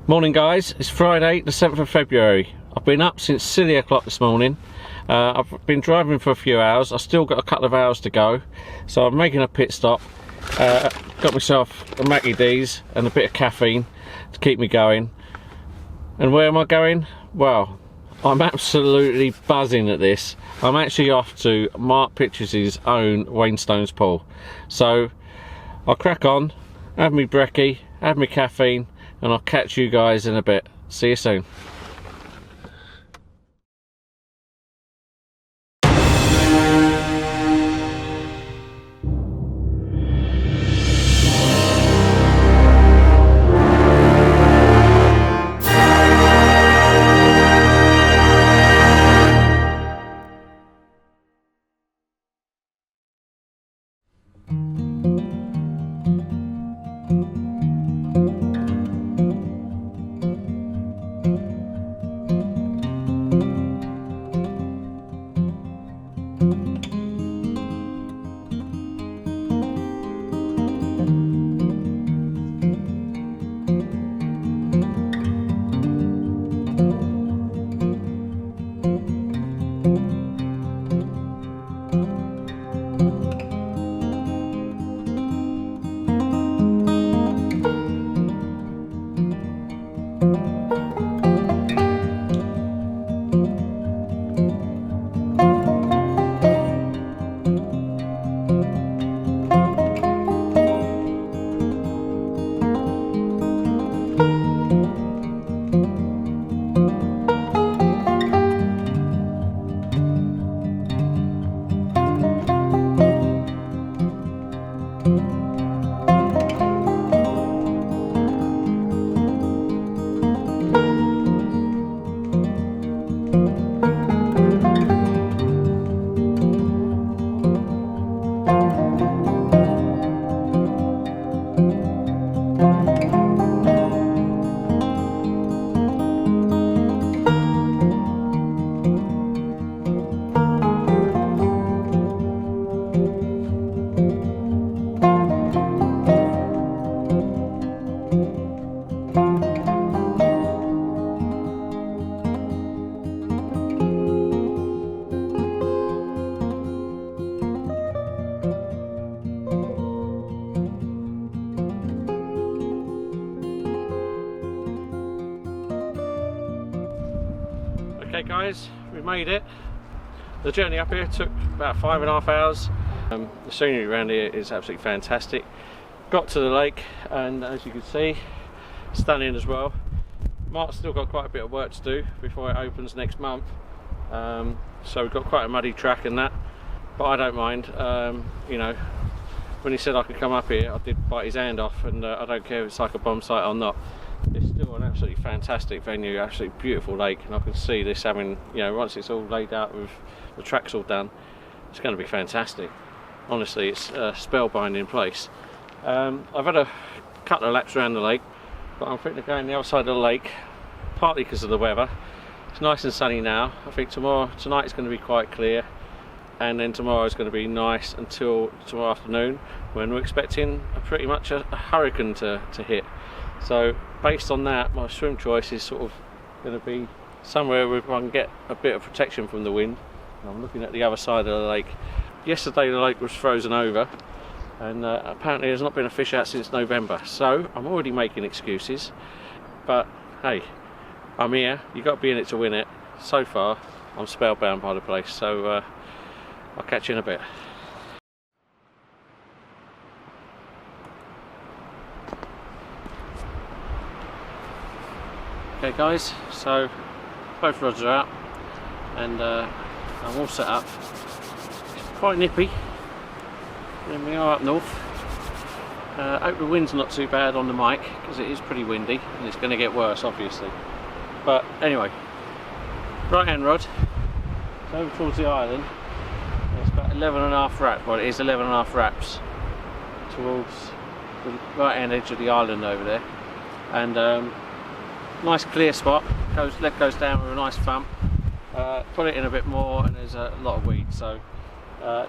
Morning guys, it's Friday the 7th of February. I've been up since silly o'clock this morning. I've been driving for a few hours. I've still got a couple of hours to go, so I'm making a pit stop. Got myself a Mackie D's and a bit of caffeine to keep me going. And where am I going? Well, I'm absolutely buzzing at this. I'm actually off to Mark Pitch's own Wainstones Pool. So I'll crack on, have me brekkie, have me caffeine, and I'll catch you guys in a bit. See you soon. Okay guys, we made it. The journey up here took about 5.5 hours. The scenery around here is absolutely fantastic. Got to the lake and as you can see, stunning as well. Mark's still got quite a bit of work to do before it opens next month. So we've got quite a muddy track and that, but I don't mind. You know, when he said I could come up here, I did bite his hand off, and I don't care if it's like a bomb site or not. It's still an absolutely fantastic venue, absolutely beautiful lake, and I can see this having, you know, once it's all laid out with the tracks all done, it's going to be fantastic. Honestly, it's a spellbinding place. I've had a couple of laps around the lake, but I'm thinking of going the other side of the lake, partly because of the weather. It's nice and sunny now. I think tonight is going to be quite clear, and then tomorrow is going to be nice until tomorrow afternoon, when we're expecting pretty much a hurricane to hit. So based on that, my swim choice is sort of going to be somewhere where I can get a bit of protection from the wind. And I'm looking at the other side of the lake. Yesterday the lake was frozen over, and apparently there's not been a fish out since November, so I'm already making excuses. But hey, I'm here, you've got to be in it to win it. So far I'm spellbound by the place, so I'll catch you in a bit. Okay guys, so both rods are out and I'm all set up. It's quite nippy, and we are up north. Hope the wind's not too bad on the mic, because it is pretty windy and it's going to get worse obviously. But anyway, right hand rod, it's over towards the island. It's about 11.5 wraps, well it is 11.5 wraps towards the right hand edge of the island over there. And nice clear spot, leg goes down with a nice thump. Put it in a bit more and there's a lot of weeds, so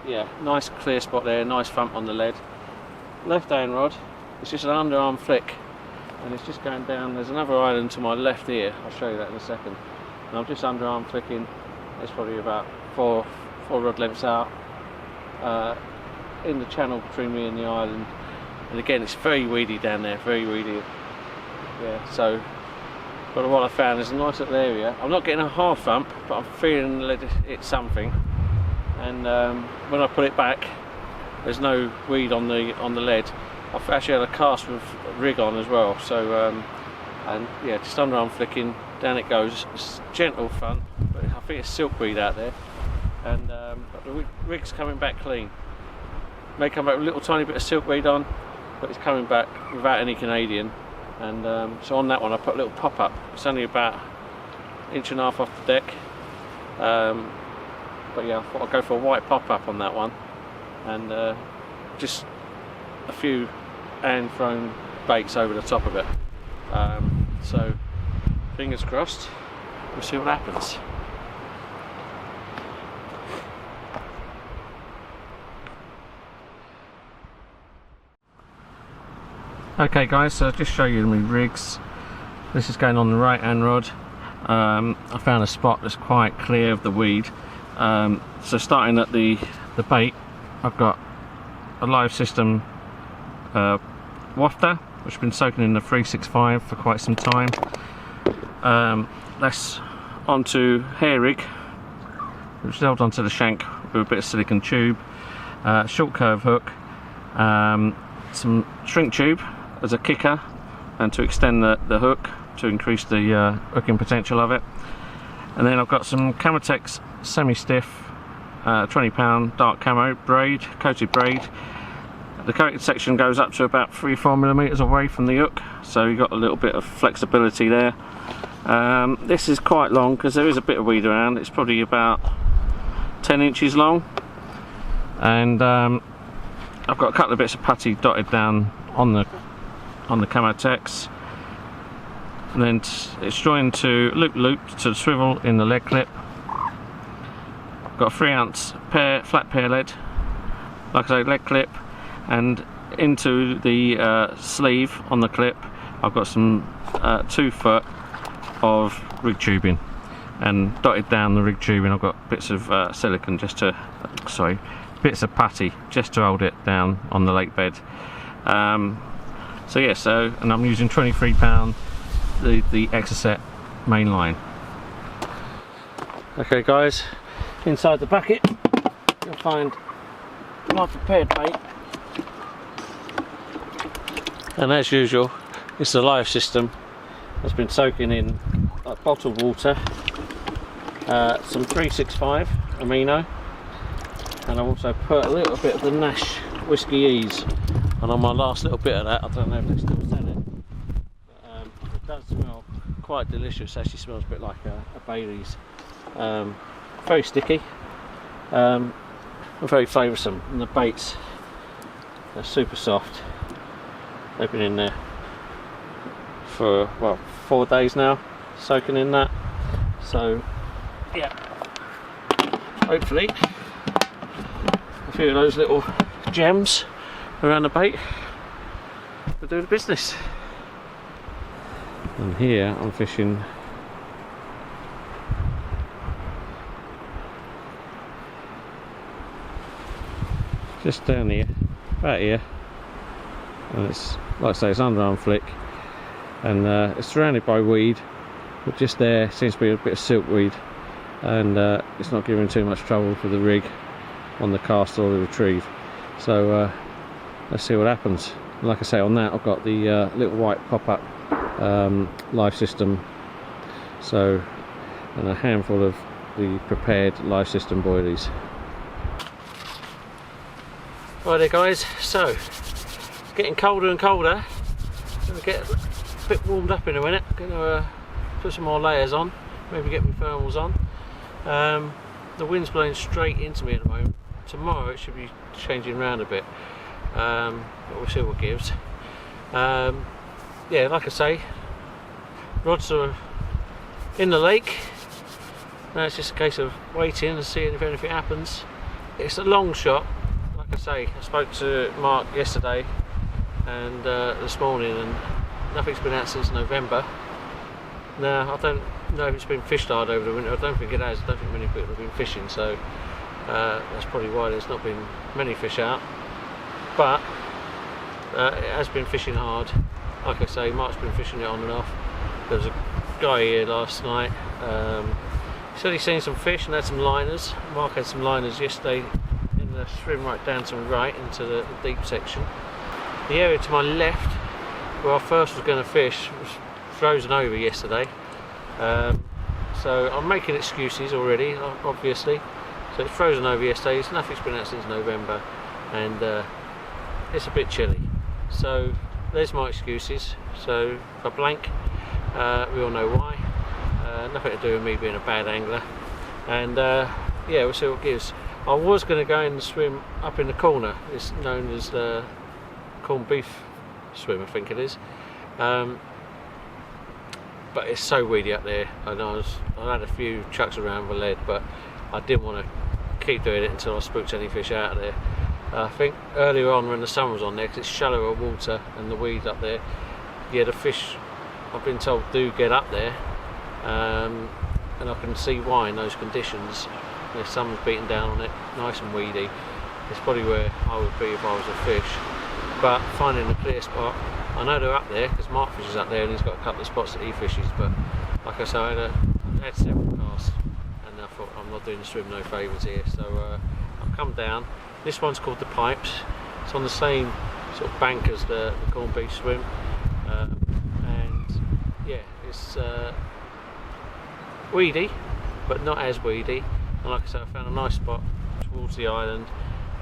yeah, nice clear spot there, nice thump on the lead. Left hand rod, it's just an underarm flick and it's just going down. There's another island to my left here, I'll show you that in a second, and I'm just underarm flicking. It's probably about four rod lengths out in the channel between me and the island, and again it's very weedy down there, very weedy. Yeah, so but what I found is a nice little area. I'm not getting a half thump, but I'm feeling it's something, and when I put it back there's no weed on the lead. I've actually had a cast with rig on as well, so and yeah, just underarm flicking, down it goes. It's gentle fun, but I think it's silkweed out there, and but the rig's coming back clean. May come back with a little tiny bit of silkweed on, but it's coming back without any Canadian. And so on that one I put a little pop-up. It's only about 1.5 inches off the deck, but yeah, I thought I'd go for a white pop-up on that one, and just a few hand thrown baits over the top of it. So fingers crossed, we'll see what happens. Okay guys, so I'll just show you my rigs. This is going on the right hand rod. I found a spot that's quite clear of the weed. So starting at the bait, I've got a live system wafter, which has been soaking in the 365 for quite some time. That's onto hair rig, which is held onto the shank with a bit of silicone tube, short curve hook, some shrink tube as a kicker and to extend the hook to increase the hooking potential of it. And then I've got some Camotex semi-stiff 20-pound dark camo braid, coated braid. The coated section goes up to about 3-4 millimeters away from the hook, so you've got a little bit of flexibility there. This is quite long because there is a bit of weed around. It's probably about 10 inches long, and I've got a couple of bits of putty dotted down on the Camotex, and then it's joined to loop to the swivel in the lead clip. I've got a 3-ounce flat pair lead, like I say, lead clip, and into the sleeve on the clip I've got some 2 foot of rig tubing, and dotted down the rig tubing I've got bits of silicone just to, bits of putty just to hold it down on the lake bed. So yeah, and I'm using 23 pound the Exocet main line. Okay guys, inside the bucket you'll find my prepared bait, and as usual it's the live system that's been soaking in bottled water, some 365 amino, and I've also put a little bit of the Nash Whiskey Ease, and on my last little bit of that, I don't know if they still sell it, but it does smell quite delicious. It actually smells a bit like a Bailey's. Very sticky, and very flavoursome, and the baits are super soft. They've been in there for, well, 4 days now, soaking in that. So yeah, hopefully a few of those little gems around the bait will do the business. And here I'm fishing just down here, about here, and it's, like I say, it's underarm flick, and it's surrounded by weed, but just there seems to be a bit of silkweed, and it's not giving too much trouble for the rig on the cast or the retrieve. So let's see what happens. And like I say, on that I've got the little white pop-up live system, so, and a handful of the prepared live system boilies. Right there guys, so it's getting colder and colder. Going to get a bit warmed up in a minute. Going to put some more layers on, maybe get my thermals on. The wind's blowing straight into me at the moment. Tomorrow it should be changing around a bit, but we'll see what gives. Yeah, like I say, rods are in the lake. Now it's just a case of waiting and seeing if anything happens. It's a long shot. Like I say, I spoke to Mark yesterday and this morning, and nothing's been out since November. Now I don't know if it's been fished hard over the winter. I don't think it has. I don't think many people have been fishing, so that's probably why there's not been many fish out. But it has been fishing hard. Like I say, Mark's been fishing it on and off. There was a guy here last night. He said he's seen some fish and had some liners. Mark had some liners yesterday in the swim right down to the right into the deep section. The area to my left, where I first was going to fish, was frozen over yesterday. So I'm making excuses already, obviously. So it's frozen over yesterday. Nothing's been out since November, and it's a bit chilly. So there's my excuses. So if I blank, we all know why. Nothing to do with me being a bad angler, and yeah, we'll see what it gives. I was going to go in and swim up in the corner. It's known as the corned beef swim, I think it is. But it's so weedy up there, and I had a few chucks around with lead, but I didn't want to keep doing it until I spooked any fish out of there. I think earlier on when the sun was on there, because it's shallower water and the weed up there, yeah, the fish, I've been told, do get up there, and I can see why in those conditions. The sun's beating down on it, nice and weedy. It's probably where I would be if I was a fish. But finding a clear spot, I know they're up there because Mark fishes up there and he's got a couple of spots that he fishes. But like I say, I had several casts, and I thought I'm not doing the swim no favours here. So I've come down. This one's called the Pipes. It's on the same sort of bank as the corned beef swim, and yeah, it's weedy, but not as weedy. And like I said, I found a nice spot towards the island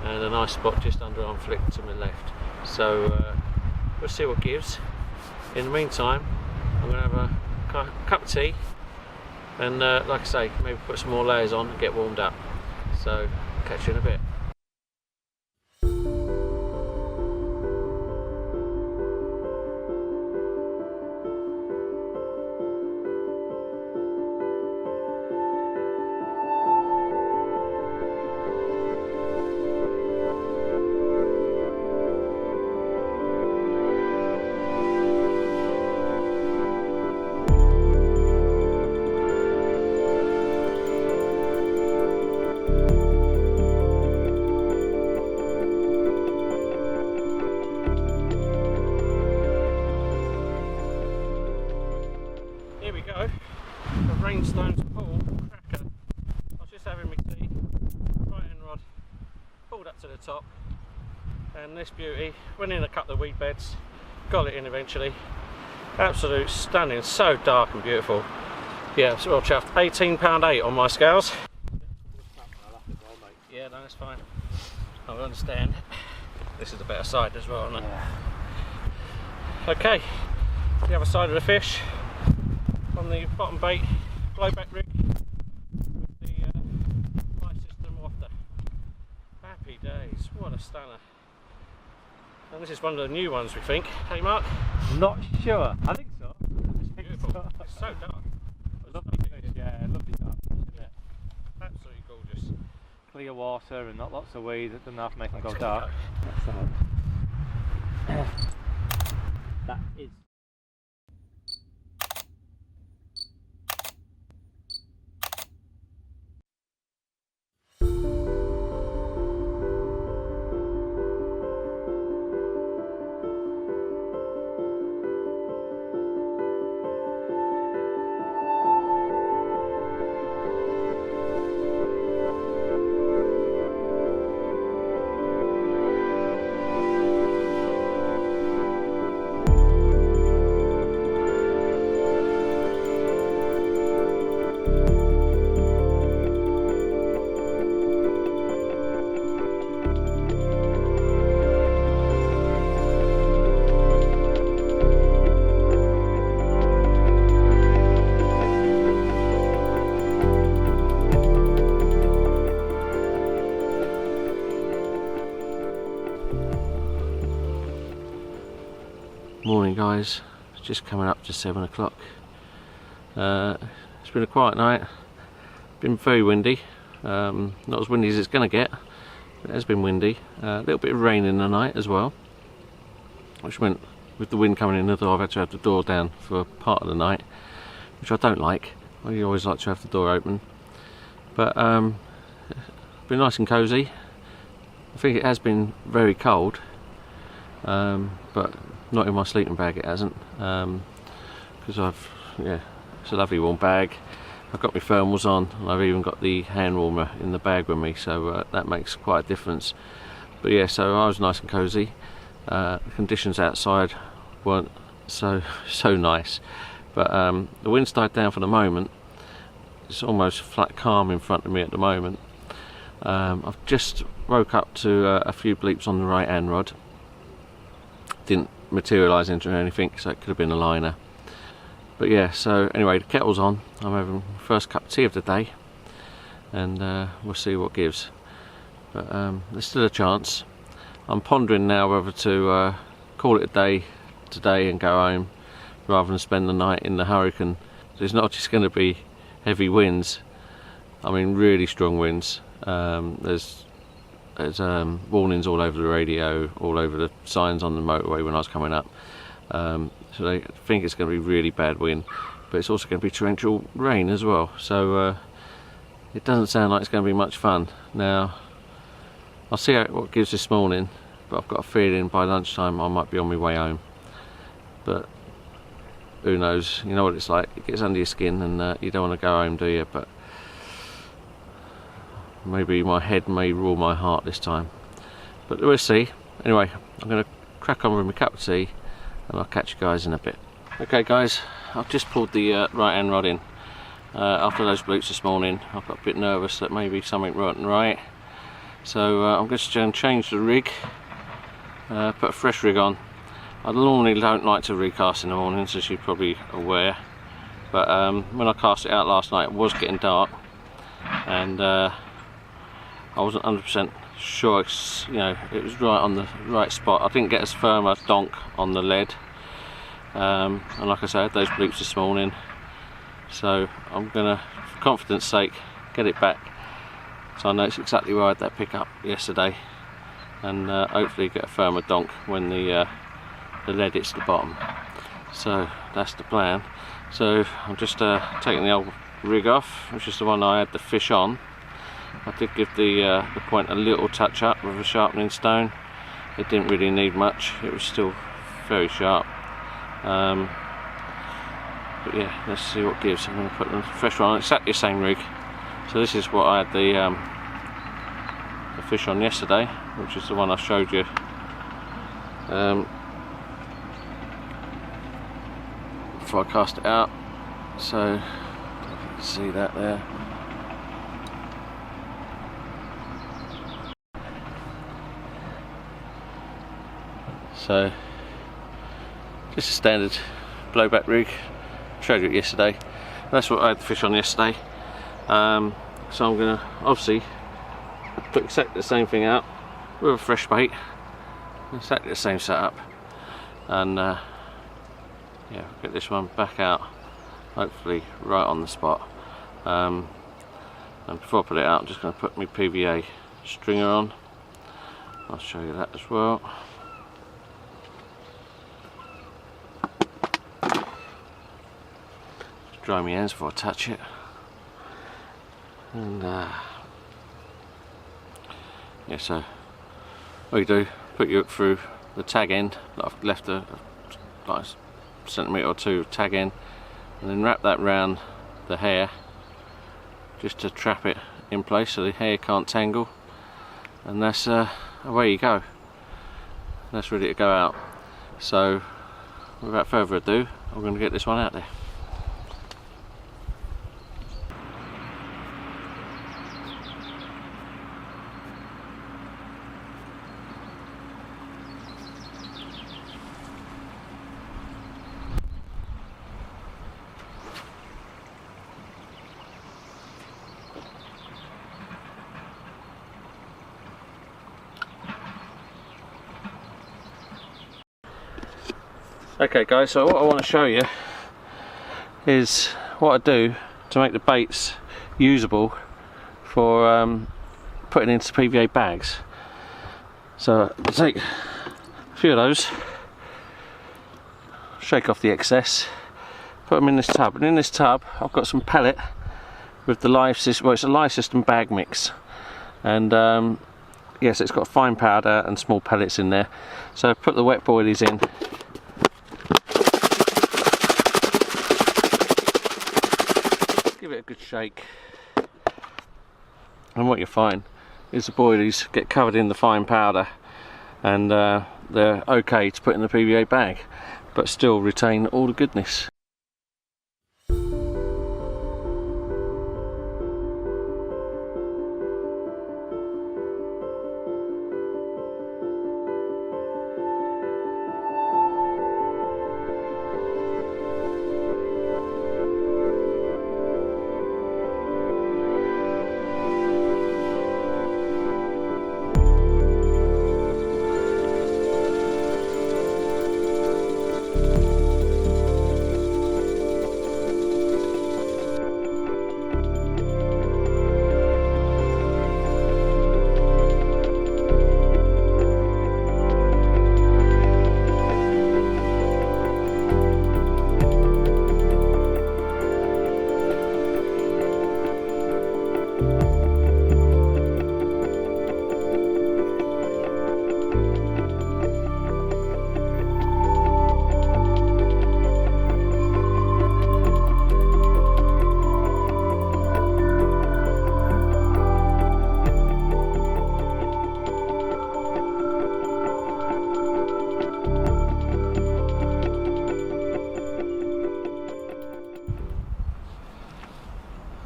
and a nice spot just under arm flick to my left. So we'll see what gives. In the meantime, I'm going to have a cup of tea and like I say, maybe put some more layers on and get warmed up. So catch you in a bit. Here we go, the Wainstones Pool cracker. I was just having my tea, right end rod, pulled up to the top, and this beauty went in a couple of weed beds, got it in eventually. Absolute stunning, so dark and beautiful. Yeah, it's well chuffed. £18.8 on my scales. Yeah, no, that's fine. I understand. This is the better side as well, isn't it? Yeah. Okay, the other side of the fish. On the bottom bait, blowback rig with the light system wafter. Happy days, what a stunner. And this is one of the new ones, we think. Hey Mark? Not sure, I think so. It's beautiful, it's so dark. Lovely fish, yeah, lovely dark fish, isn't it? Absolutely gorgeous. Clear water and not lots of weed, that doesn't have to make them go dark. That is. Morning guys, it's just coming up to 7 o'clock. It's been a quiet night, been very windy, not as windy as it's going to get, but it has been windy. A little bit of rain in the night as well, which meant with the wind coming in the door, I've had to have the door down for part of the night, which I don't like. I always like to have the door open, but it's been nice and cosy. I think it has been very cold, but not in my sleeping bag it hasn't, because it's a lovely warm bag. I've got my thermals on, and I've even got the hand warmer in the bag with me, so that makes quite a difference. But yeah, so I was nice and cosy. The conditions outside weren't so nice, but the wind's died down for the moment. It's almost flat calm in front of me at the moment. I've just woke up to a few bleeps on the right hand rod. Didn't materialise into anything, so it could have been a liner. But yeah, so anyway, the kettle's on. I'm having the first cup of tea of the day, and we'll see what gives. But there's still a chance. I'm pondering now whether to call it a day today and go home, rather than spend the night in the hurricane. There's not just going to be heavy winds, I mean really strong winds. There's warnings all over the radio, all over the signs on the motorway when I was coming up. So they think it's going to be really bad wind, but it's also going to be torrential rain as well. So it doesn't sound like it's going to be much fun. Now I'll see what gives this morning, but I've got a feeling by lunchtime I might be on my way home. But who knows? You know what it's like. It gets under your skin, and you don't want to go home, do you? But maybe my head may rule my heart this time. But we'll see. Anyway, I'm going to crack on with my cup of tea, and I'll catch you guys in a bit. Okay guys, I've just pulled the right hand rod in. After those bleeps this morning, I got a bit nervous that maybe something wasn't right. So I'm just going to change the rig, put a fresh rig on. I normally don't like to recast in the mornings, as you're probably aware. But when I cast it out last night, it was getting dark, and I wasn't 100% sure it was right on the right spot. I didn't get as firm a donk on the lead, and like I said, I had those bleeps this morning, so I'm gonna, for confidence sake, get it back so I know it's exactly where I had that pickup yesterday, and hopefully get a firmer donk when the lead hits the bottom. So that's the plan. So I'm just taking the old rig off, which is the one I had the fish on. I did give the point a little touch up with a sharpening stone. It didn't really need much, it was still very sharp. But yeah, let's see what gives. I'm going to put the fresh one on, exactly the same rig. So this is what I had the fish on yesterday, which is the one I showed you. Before I cast it out, so you can see that there. So just a standard blowback rig. Showed you it yesterday. That's what I had the fish on yesterday. So I'm going to obviously put exactly the same thing out with a fresh bait, exactly the same setup, and yeah, get this one back out, hopefully right on the spot. And before I put it out, I'm just going to put my PVA stringer on. I'll show you that as well. Just dry my hands before I touch it. And yeah, so what you do, put your hook through the tag end. I've left a like centimetre or two of tag end, and then wrap that round the hair just to trap it in place so the hair can't tangle, and that's away you go. That's ready to go out. So without further ado, I'm going to get this one out there. Okay guys, so what I want to show you is what I do to make the baits usable for putting into PVA bags. So I take a few of those, shake off the excess, put them in this tub, and in this tub I've got some pellet with the live system. Well, it's a live system bag mix, and yes, it's got fine powder and small pellets in there. So I put the wet boilies in. Give it a good shake, and what you find is the boilies get covered in the fine powder, and they're okay to put in the PVA bag, but still retain all the goodness.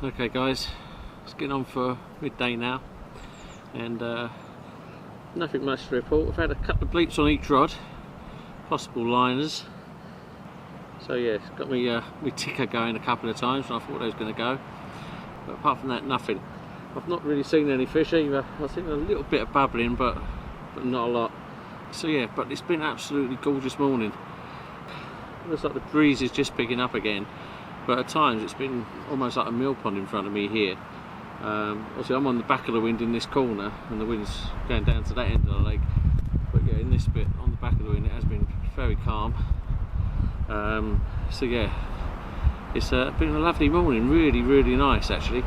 Okay guys, it's getting on for midday now, and nothing much to report. I've had a couple of bleeps on each rod, possible liners. So yeah, it's got me my ticker going a couple of times, and I thought they was going to go. But apart from that, nothing. I've not really seen any fish either. I've seen a little bit of bubbling, but not a lot. So yeah, but it's been absolutely gorgeous morning. Looks like the breeze is just picking up again. But at times it's been almost like a mill pond in front of me here. Obviously I'm on the back of the wind in this corner, and the wind's going down to that end of the lake. But yeah, in this bit on the back of the wind it has been very calm. So yeah, it's been a lovely morning, really nice actually.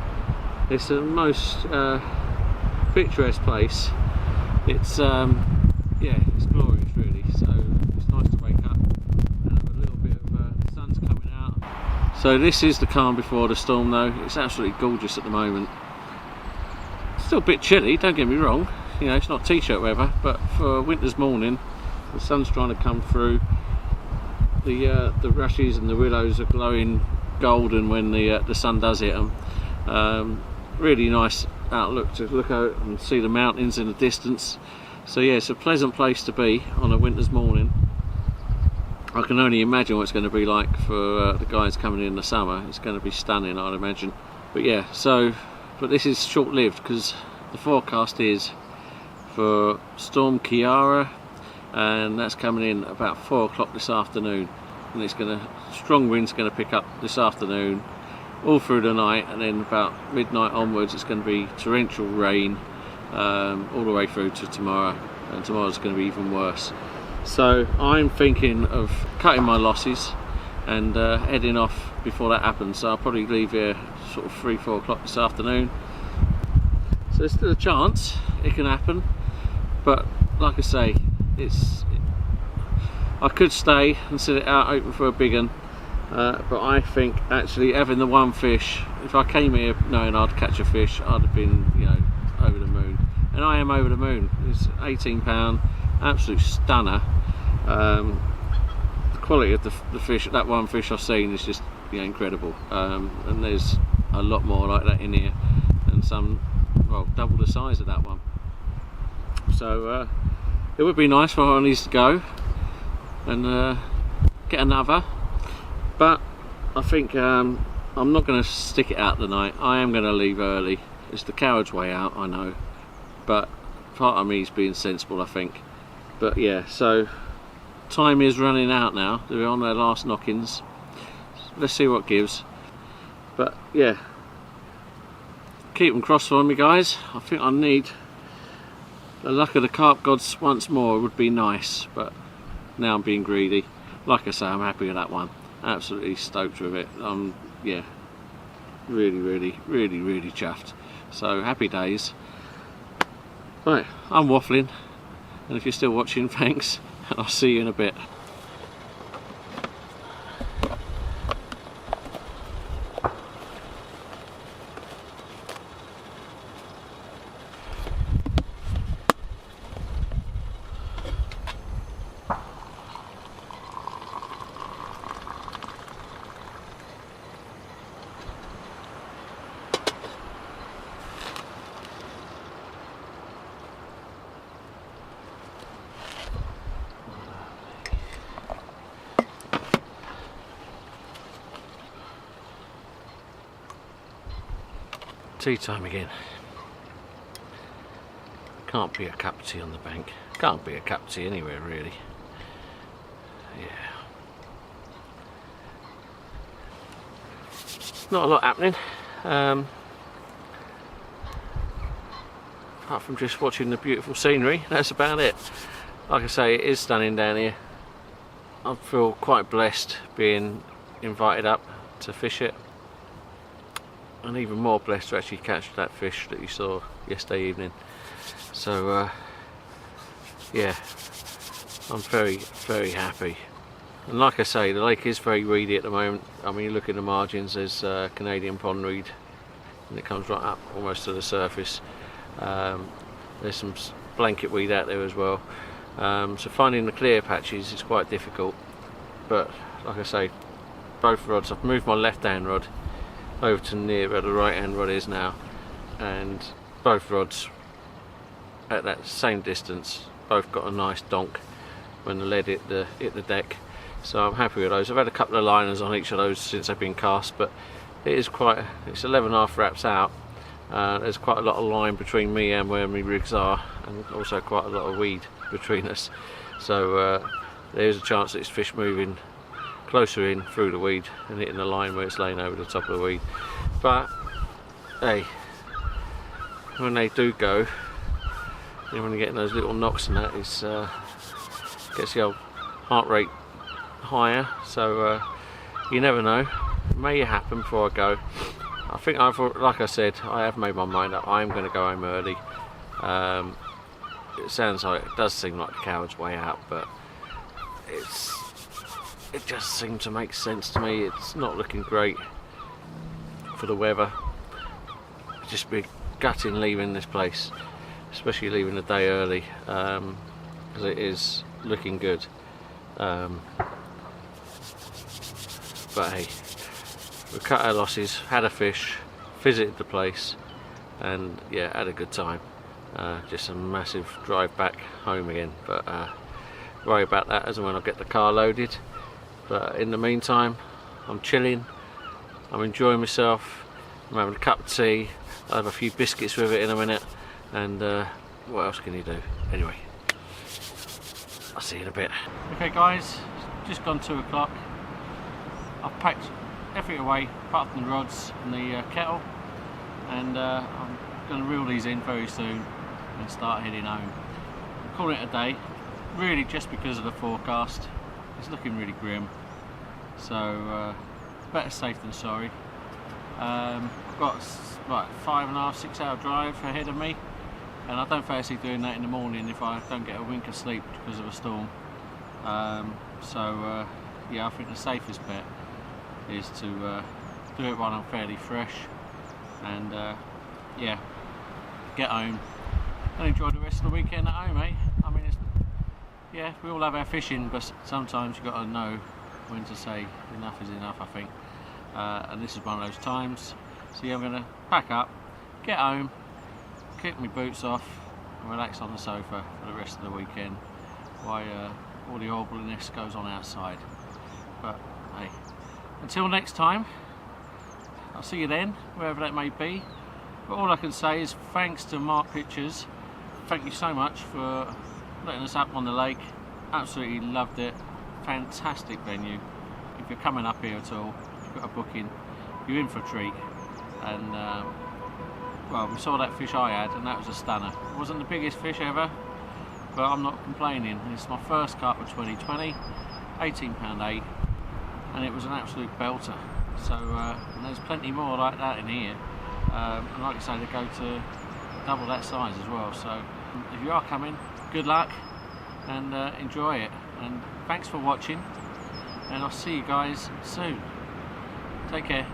It's the most picturesque place. It's yeah, it's glorious really. So it's nice to wake up and have a little bit of sun's coming out. So this is the calm before the storm though. It's absolutely gorgeous at the moment. Still a bit chilly, don't get me wrong. You know, it's not t-shirt weather, but for a winter's morning, the sun's trying to come through. The rushes and the willows are glowing golden when the sun does hit them. Really nice outlook to look out and see the mountains in the distance. So yeah, it's a pleasant place to be on a winter's morning. I can only imagine what it's going to be like for the guys coming in the summer. It's going to be stunning, I'd imagine. But yeah, but this is short-lived because the forecast is for Storm Kiara, and that's coming in about 4 o'clock this afternoon. And it's strong wind's going to pick up this afternoon, all through the night, and then about midnight onwards it's going to be torrential rain all the way through to tomorrow, and tomorrow's going to be even worse. So I'm thinking of cutting my losses and heading off before that happens. So I'll probably leave here sort of 3-4 o'clock this afternoon. So there's still a chance it can happen, but like I say, I could stay and sit it out open for a big one, but I think actually having the one fish, if I came here knowing I'd catch a fish, I'd have been, you know, over the moon. And I am over the moon. It's £18, absolute stunner. The quality of the fish, that one fish I've seen is just, you know, incredible. And there's a lot more like that in here, and some, well, double the size of that one. So it would be nice for one of these to go and get another, but I think I'm not going to stick it out the night. I am going to leave early. It's the coward's way out, I know, but part of me is being sensible, I think. But yeah, so time is running out now. They're on their last knockings. Let's see what gives. But yeah, keep them crossed for me, guys. I think I need the luck of the carp gods once more. It would be nice, but now I'm being greedy. like I say, I'm happy with that one. Absolutely stoked with it. Yeah, really chuffed. So happy days. Right, I'm waffling, and if you're still watching, thanks, and I'll see you in a bit. Tea time again. Can't be a cup of tea on the bank. Can't be a cup of tea anywhere really. Yeah. Not a lot happening. Apart from just watching the beautiful scenery, that's about it. Like I say, it is stunning down here. I feel quite blessed being invited up to fish it. And even more blessed to actually catch that fish that you saw yesterday evening. So yeah, I'm very happy. And like I say, the lake is very reedy at the moment. I mean, you look in the margins, there's Canadian pondweed, and it comes right up almost to the surface. There's some blanket weed out there as well. So finding the clear patches is quite difficult. But like I say, both rods, I've moved my left hand rod over to near where the right hand rod is now, and both rods at that same distance both got a nice donk when the lead hit the deck. So I'm happy with those. I've had a couple of liners on each of those since they've been cast, but it's 11.5 wraps out. There's quite a lot of line between me and where my rigs are, and also quite a lot of weed between us. So there's a chance that it's fish moving closer in through the weed and hitting the line where it's laying over the top of the weed. But hey, when they do go, you know, when you're getting those little knocks and that, it's gets the old heart rate higher. So you never know, it may happen before I go. I think like I said, I have made my mind up. I am going to go home early. It sounds like, it does seem like the coward's way out, but it just seemed to make sense to me. It's not looking great for the weather. It'd just be gutting leaving this place, especially leaving the day early, because it is looking good. But hey, we cut our losses, had a fish, visited the place, and yeah, had a good time. Just a massive drive back home again, but worry about that as and when I get the car loaded. But in the meantime, I'm chilling, I'm enjoying myself, I'm having a cup of tea, I'll have a few biscuits with it in a minute, and what else can you do? Anyway, I'll see you in a bit. Okay guys, just gone 2 o'clock. I've packed everything away apart from the rods and the kettle, and I'm going to reel these in very soon and start heading home. I'm calling it a day, really just because of the forecast. It's looking really grim, so better safe than sorry. I've got like 5.5 to 6 hour drive ahead of me, and I don't fancy doing that in the morning if I don't get a wink of sleep because of a storm. Yeah, I think the safest bet is to do it while I'm fairly fresh, and yeah, get home and enjoy the rest of the weekend at home, eh? I mean, yeah, we all have our fishing, but sometimes you've got to know when to say enough is enough, I think. And this is one of those times. So yeah, I'm going to pack up, get home, kick my boots off, and relax on the sofa for the rest of the weekend while all the horribleness goes on outside. But hey, until next time, I'll see you then, wherever that may be. But all I can say is thanks to Mark Pictures. Thank you so much for letting us up on the lake. Absolutely loved it. Fantastic venue. If you're coming up here at all, if you've got a booking, you're in for a treat. And well, we saw that fish I had, and that was a stunner. It wasn't the biggest fish ever, but I'm not complaining. It's my first carp of 2020, £18.8, and it was an absolute belter. So and there's plenty more like that in here, and like I say, they go to double that size as well. So if you are coming, good luck and enjoy it, and thanks for watching, and I'll see you guys soon. Take care.